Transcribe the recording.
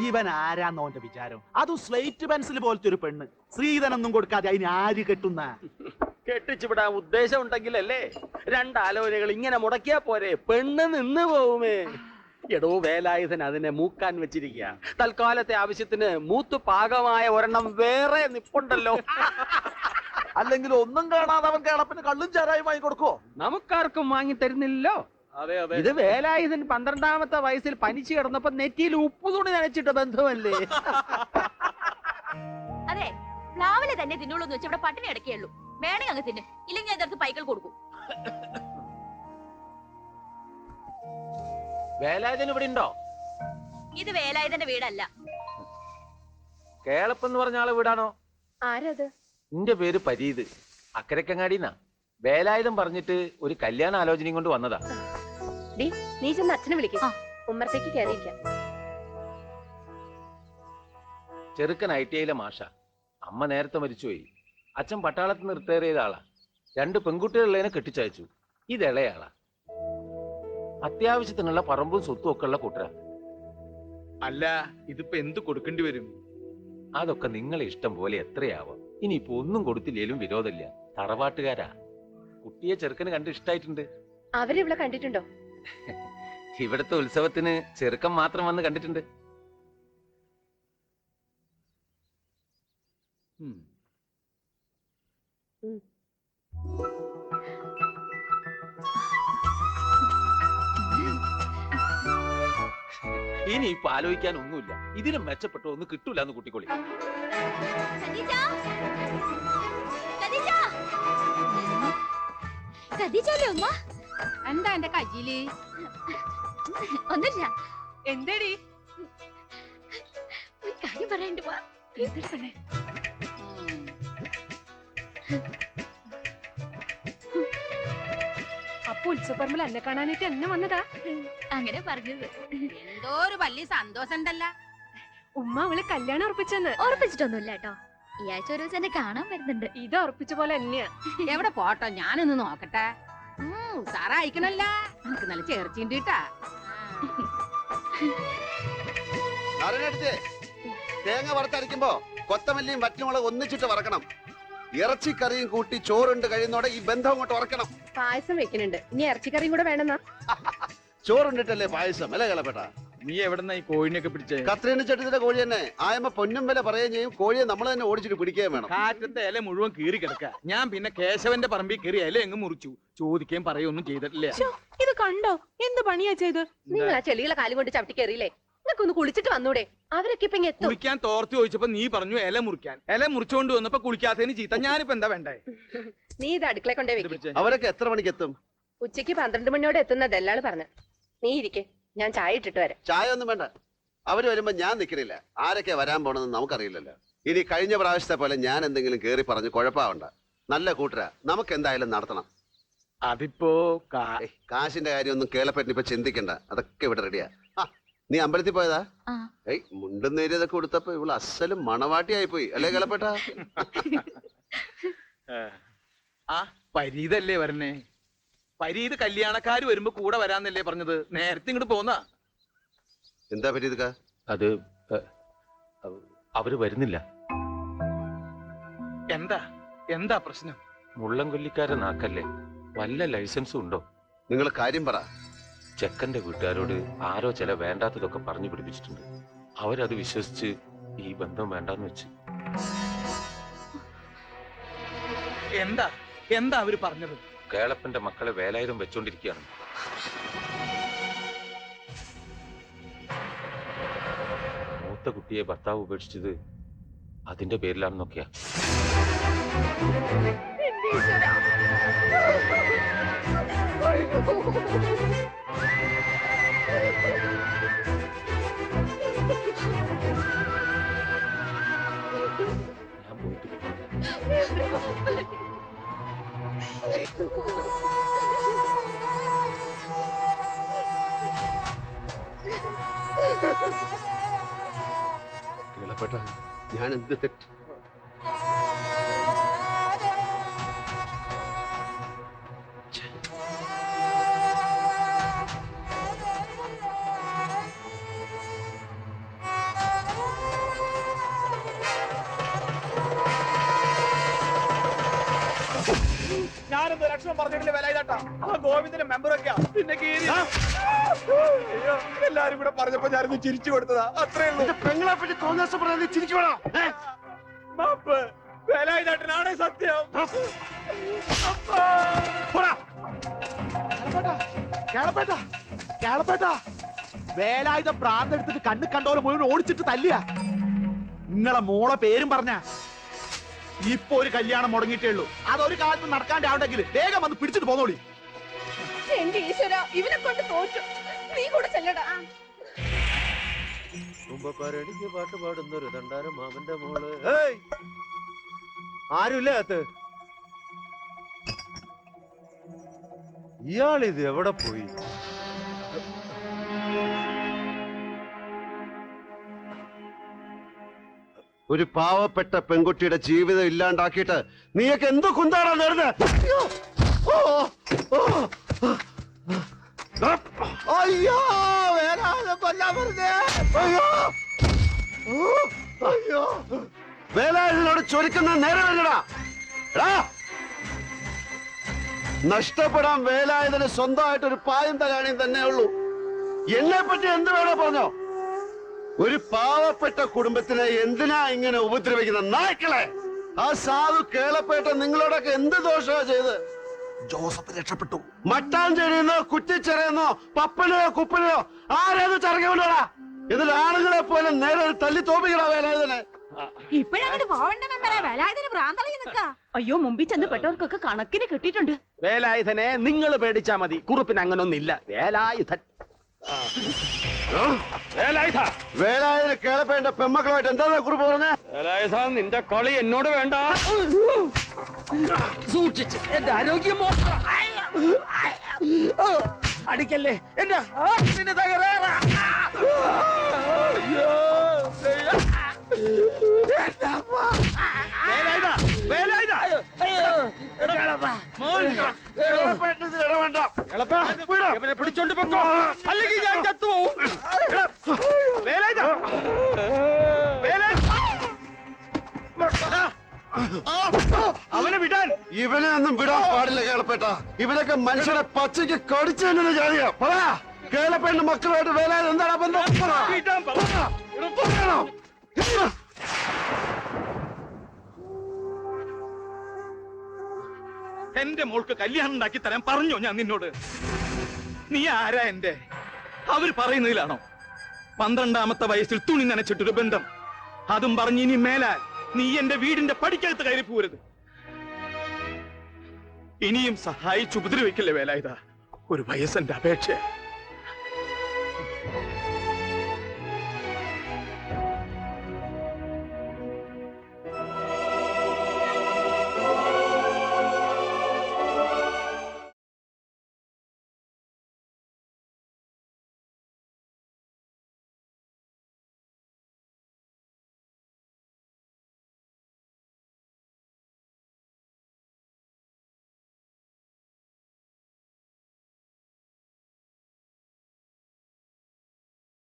ഇവൻ ആരാന്നോന്റെ വിചാരം? അതും സ്ലേറ്റ് പെൻസിൽ പോലത്തെ ഒരു പെണ്ണ്. ശ്രീധനൊന്നും കൊടുക്കാതെ അതിന് ആര് കെട്ടുന്ന? കെട്ടിച്ചുവിടാൻ ഉദ്ദേശം ഉണ്ടെങ്കിലല്ലേ രണ്ടാലോചനകൾ ഇങ്ങനെ മുടക്കിയാ പോരെ? പെണ്ണ് നിന്ന് പോവുമേ. എടോ വേലായുധൻ അതിനെ മൂക്കാൻ വെച്ചിരിക്കുക. തൽക്കാലത്തെ ആവശ്യത്തിന് മൂത്തു പാകമായ ഒരെണ്ണം വേറെ നിപ്പുണ്ടല്ലോ. അല്ലെങ്കിൽ ഒന്നും കാണാതെ അവൻ കേളപ്പിന് കള്ളും ചാരായും വാങ്ങി കൊടുക്കോ? നമുക്കാർക്കും വാങ്ങി തരുന്നില്ലല്ലോ. അതെ അതെ. ഇത് വേലായുധൻ 12ാമത്തെ വയസ്സിൽ പനിച്ചു കിടന്നപ്പോ നെറ്റിയിൽ ഉപ്പു തുണി നനച്ചിട്ട ബന്ധമല്ലേ? അതെ, പ്ലാവിലെ തന്നെ തിന്നുള്ളൂ എന്ന് വെച്ച് ഇവിടെ പട്ടിണി അടക്കിയുള്ളൂ. വേണമെങ്കിൽ അങ്ങ് തിന്നു, ഇല്ലെങ്കിൽ ഞാൻ ഇതടുത്ത് പൈക്കൾ കൊടുക്കും. വേലായുധൻ ഇവിടെ ഉണ്ടോ? ഇത് വേലായുധന്റെ വീടല്ല. കേളപ്പെന്ന് പറഞ്ഞ ആളെ വീടാണോ? ആരത്? എന്റെ പേര് പരീത്, അക്കരക്കങ്ങാടിന്നാ. വേലായുധം പറഞ്ഞിട്ട് ഒരു കല്യാണ ആലോചനയും കൊണ്ട് വന്നതാ. നീ ചെന്ന് അച്ഛനെ വിളിക്കാം, ഉമ്മറത്തേക്ക് കയറിയിരിക്കാം. ചെറുക്കൻ ITIയിലെ മാഷ. അമ്മ നേരത്തെ മരിച്ചുപോയി. അച്ഛൻ പട്ടാളത്തിൽ നിന്ന് റിട്ടയർ ചെയ്ത ആളാ. 2 പെൺകുട്ടികളുള്ളതിനെ കെട്ടിച്ചയച്ചു. ഇത് ഇളയാളാ. അത്യാവശ്യത്തിനുള്ള പറമ്പും സ്വത്തും ഒക്കെ ഉള്ള കൂട്ടരാ. അല്ല, ഇതിപ്പോ എന്ത് കൊടുക്കേണ്ടി വരും? അതൊക്കെ നിങ്ങളെ ഇഷ്ടം പോലെ എത്രയാവാം. ഇനിയിപ്പോ ഒന്നും കൊടുത്തില്ലേലും വിരോധമില്ല. തറവാട്ടുകാരാ. കുട്ടിയെ ചെറുക്കന് കണ്ട് ഇഷ്ടായിട്ടുണ്ട്. അവരിവിടെ കണ്ടിട്ടുണ്ടോ? ഇവിടുത്തെ ഉത്സവത്തിന് ചെറുക്കൻ മാത്രം വന്ന് കണ്ടിട്ടുണ്ട്. ഇനി ഇപ്പൊ ആലോചിക്കാൻ ഒന്നുമില്ല. ഇതിലും മെച്ചപ്പെട്ടോ ഒന്നും കിട്ടൂല എന്ന് കുട്ടിക്കൊള്ളി. എന്താ എന്റെ കയ്യില്? ഒന്നില്ല. എന്തേടി? ഒരു കാര്യം പറയണ്ട്. അപ്പൊ ഉത്സവപ്പറമ്പിൽ എന്നെ കാണാനായിട്ട് എന്നെ വന്നതാ? അങ്ങനെ പറഞ്ഞത്. എന്തോ ഒരു വലിയ സന്തോഷം ഉണ്ടല്ല. ഉമ്മ അവള് കല്യാണം ഉറപ്പിച്ചെന്ന്. ഉറപ്പിച്ചിട്ടൊന്നുമില്ല കേട്ടോ. ഈ ആഴ്ച ഒരു ദിവസം എന്നെ കാണാൻ വരുന്നുണ്ട്. ഇത് ഉറപ്പിച്ച പോലെ തന്നെയാ. എവിടെ പോട്ടോ, ഞാനൊന്ന് നോക്കട്ടെ. സാറായിക്കണല്ല, നമുക്ക് നല്ല ചേർച്ചയുണ്ട് കേട്ടാ. തേങ്ങ വറുത്തരയ്ക്കുമ്പോ കൊത്തമല്ലിയും വറ്റമുളക് ഒന്നിച്ചിട്ട് വറക്കണം. ഇറച്ചിക്കറിയും കൂട്ടി ചോറുണ്ട് കഴിയുന്നോടെ ഈ ബന്ധം അങ്ങോട്ട് വറക്കണം. പായസം വെക്കുന്നുണ്ട്, ഇനി ഇറച്ചിക്കറിയും കൂടെ വേണമെന്നാ. ചോറുണ്ടിട്ടല്ലേ പായസം അല്ലേ കളപ്പേട്ട? നീ എവിടെന്നാ ഈ കോഴിനെയൊക്കെ പിടിച്ചേ? കത്രീന ചട്ടത്തിന്റെ കോഴി തന്നെ. ആയമ്മ പൊന്നും വില പറയുകയും ചെയ്യും. കോഴിയെ നമ്മൾ തന്നെ ഓടിച്ചിട്ട് പിടിക്കുകയും വേണം. കാറ്റത്തെ ഇല മുഴുവൻ കീറി കിടക്ക. ഞാൻ പിന്നെ കേശവന്റെ പറമ്പിൽ കയറി ഇല എങ്ങ് മുറിച്ചു. ചോദിക്കുകയും പറയുകയൊന്നും ചെയ്തിട്ടില്ല. ഇത് കണ്ടോ എന്ത് പണിയാ ചെയ്ത്? നിങ്ങൾ ആ ചെളികളെ കാലും കൊണ്ട് ചവിട്ടി കയറിയില്ലേ? നിങ്ങൾക്കൊന്ന് കുളിച്ചിട്ട് വന്നൂടെ? അവരൊക്കെ ഇപ്പൊ എത്തും. കുളിക്കാൻ തോർത്തി ചോദിച്ചപ്പോ നീ പറഞ്ഞു ഇല മുറിക്കാൻ. ഇല മുറിച്ചോണ്ട് വന്നപ്പോ കുളിക്കാത്തതിന് ചീത്ത. ഞാനിപ്പോ എന്താ വേണ്ടേ? നീ ഇത് അടുക്കള കൊണ്ടേ വെക്കും. അവരൊക്കെ എത്ര മണിക്ക് എത്തും? ഉച്ചക്ക് 12 മണിയോടെ എത്തുന്ന ദല്ലാള് പറഞ്ഞു. നീ ഇരിക്കെ, ഞാൻ ചായ ഇട്ടിട്ട് വരാം. ചായ ഒന്നും വേണ്ട. അവര് വരുമ്പോ ഞാൻ നിൽക്കണില്ല. ആരൊക്കെ വരാൻ പോണെന്ന് നമുക്കറിയില്ലല്ലോ. ഇനി കഴിഞ്ഞ പ്രാവശ്യത്തെ പോലെ ഞാൻ എന്തെങ്കിലും കേറി പറഞ്ഞ് കുഴപ്പമാവണ്ട. നല്ല കൂട്ടരാ, നമുക്ക് എന്തായാലും നടത്തണം. അതിപ്പോ കാശിന്റെ കാര്യമൊന്നും കേളപ്പറ്റിന് ഇപ്പൊ ചിന്തിക്കണ്ട. അതൊക്കെ ഇവിടെ റെഡിയാ. നീ അമ്പലത്തിൽ പോയതാ? മുണ്ടും നേരിയതൊക്കെ കൊടുത്തപ്പോ ഇവള് അസലും മണവാട്ടിയായി പോയി അല്ലേ കേളപ്പേട്ട? ആ പരീതല്ലേ വരണേ? പരീത് കല്യാണക്കാര് വരുമ്പോ കൂടെ വരാന്നല്ലേ പറഞ്ഞത്? നേരത്തെ ഇങ്ങോട്ട് പോന്നാ. എന്താ പരീത്? അത് അവര് വരുന്നില്ല. എന്താ എന്താ പ്രശ്നം? മുള്ളംകൊല്ലിക്കാരെ നാക്കല്ലേ. വല്ല ലൈസൻസും ഉണ്ടോ? നിങ്ങൾ കാര്യം പറ. ചെക്കന്റെ വീട്ടുകാരോട് ആരോ ചില വേണ്ടാത്തതൊക്കെ പറഞ്ഞു പിടിപ്പിച്ചിട്ടുണ്ട്. അവരത് വിശ്വസിച്ച് ഈ ബന്ധം വേണ്ടാന്ന് വെച്ച്. എന്താ എന്താ അവര് പറഞ്ഞത്? കേളപ്പന്റെ മക്കളെ വേലായുധം വെച്ചോണ്ടിരിക്കുകയാണ്. മൂത്ത കുട്ടിയെ ഭർത്താവ് ഉപേക്ഷിച്ചത് അതിന്റെ പേരിലാണെന്നൊക്കെയാ. ഞാൻ പോയിട്ട് കേളപ്പേട്ട, ഞാൻ എന്ത് തെറ്റ്? ഒന്നും പറഞ്ഞിട്ടില്ല വേലായുധേട്ടാ. ആ ഗോവിന്ദന്റെ മെമ്പറൊക്കെയാ പിന്നെ കീറി. അയ്യോ, എല്ലാരും കൂടെ പറഞ്ഞപ്പോ ഞാനൊന്ന് ചിരിച്ചു കൊടുത്തതാ, അത്രേ ഉള്ളൂ. പെങ്ങളെ പറ്റി തോന്നിയാസം പറയാൻ ചിരിച്ചു വേണം. മാപ്പ്, വേലായുധേട്ടനാണ് സത്യം. വേലായുധ പ്രാന്തെടുത്തിട്ട് കണ്ണ് കണ്ടോലെ മുഴുവൻ ഓടിച്ചിട്ട് തല്ലിയ നിങ്ങളെ മോളെ പേരും പറഞ്ഞ ഇപ്പൊ ഒരു കല്യാണം മുടങ്ങിയിട്ടേ ഉള്ളൂ. അതൊരു കാലത്ത് നടക്കാണ്ടാവണ്ടെങ്കിൽ വേഗം വന്ന് പിടിച്ചിട്ട് പോന്നോളി. എന്റെ ഈശ്വര, ഇവനെ കൊണ്ട് തോറ്റു. നീ കൂടെ ചെല്ലടാ. കുമ്പക്കാരടിക്ക് പാട്ട് പാടുന്നൊരു തണ്ടാരം മാമന്റെ മോള്. ആരുമില്ല അകത്ത്. ഇയാളിത് എവിടെ പോയി? ഒരു പാവപ്പെട്ട പെൺകുട്ടിയുടെ ജീവിതം ഇല്ലാണ്ടാക്കിയിട്ട് നീയൊക്കെ എന്ത് കുന്താണോ നേടുന്നത്? അയ്യോ, വേലായുധൻ കൊല്ലാൻ വെറുതെ. അയ്യോ, അയ്യോ, വേലായുധനോട് ചൊരിക്കുന്ന നേരമല്ലടാ. നഷ്ടപ്പെടാൻ വേലായുധന് സ്വന്തമായിട്ട് ഒരു പായം തലാണിയും തന്നെ ഉള്ളൂ. എന്നെ പറ്റി എന്ത് വേണോ പറഞ്ഞോ. ഒരു പാവപ്പെട്ട കുടുംബത്തിനെ എന്തിനാ ഇങ്ങനെ ഉപദ്രവിക്കുന്ന നായ്ക്കളെ? ആ സാധു കേളപ്പേട്ട നിങ്ങളോടൊക്കെ എന്ത് ദോഷമാ ചെയ്ത്? ജോസഫ് രക്ഷപ്പെട്ടു. മട്ടാഞ്ചേരിന്നോ കുറ്റിച്ചെറിയെന്നോ പപ്പനെയോ കുപ്പനെയോ ആരേത് ചറങ്ങോടാ. ഇതിൽ ആളുകളെ പോലെ നേരെ തല്ലി തോപ്പിക്കടാ വേലായുധനെ. ഇപ്പഴങ്ങോട്ട് പോവണ്ട മെമ്പറെ, വേലായുധന് ഭ്രാന്തളകി നിക്കാ. അയ്യോ, മുമ്പിൽ ചെന്ന് പെട്ടവർക്കൊക്കെ കണക്കിന് കിട്ടിയിട്ടുണ്ട്. വേലായുധനെ നിങ്ങൾ പേടിച്ചാ മതി, കുറുപ്പിന് അങ്ങനൊന്നില്ല. വേലായുധൻ വേലായുധന് കേളപ്പേട്ട പെമ്മക്കളുമായിട്ട് എന്താ കുറിപ്പ് പറഞ്ഞേ? വേലായുധ, നിന്റെ കളി എന്നോട് വേണ്ട. സൂക്ഷിച്ച്, എന്റെ ആരോഗ്യം അടിക്കല്ലേ, എന്റെ ഹാർട്ടിന് തകരാറാ. പിടിച്ചോണ്ട് പൊക്കോ, അല്ലെങ്കിൽ ഞാൻ ചത്തുപോകും. അവനെ വിടാൻ. ഇവനെ ഒന്നും വിടാൻ പാടില്ല കേളപ്പേട്ട. ഇവനൊക്കെ മനുഷ്യനെ പച്ചയ്ക്ക് കടിച്ചു തന്നെ ജാതിയാ. പറയാ, കേളപ്പേട്ട മക്കളുമായിട്ട് വേലായുധൻ എന്താണ് ബന്ധം? എന്റെ മോൾക്ക് കല്യാണം ഉണ്ടാക്കി തരാൻ പറഞ്ഞോ ഞാൻ നിന്നോട്? നീ ആരാ എന്റെ? അവര് പറയുന്നതിലാണോ? 12ാമത്തെ വയസ്സിൽ തുണി നനച്ചിട്ടൊരു ബന്ധം, അതും പറഞ്ഞ് ഇനി മേലാൽ നീ എന്റെ വീടിന്റെ പടിക്കകത്ത് കയറി പോരുത്. ഇനിയും സഹായിച്ച് ഉപദ്രവിക്കല്ലേ വേലായുധ. ഒരു വയസ്സന്റെ അപേക്ഷ.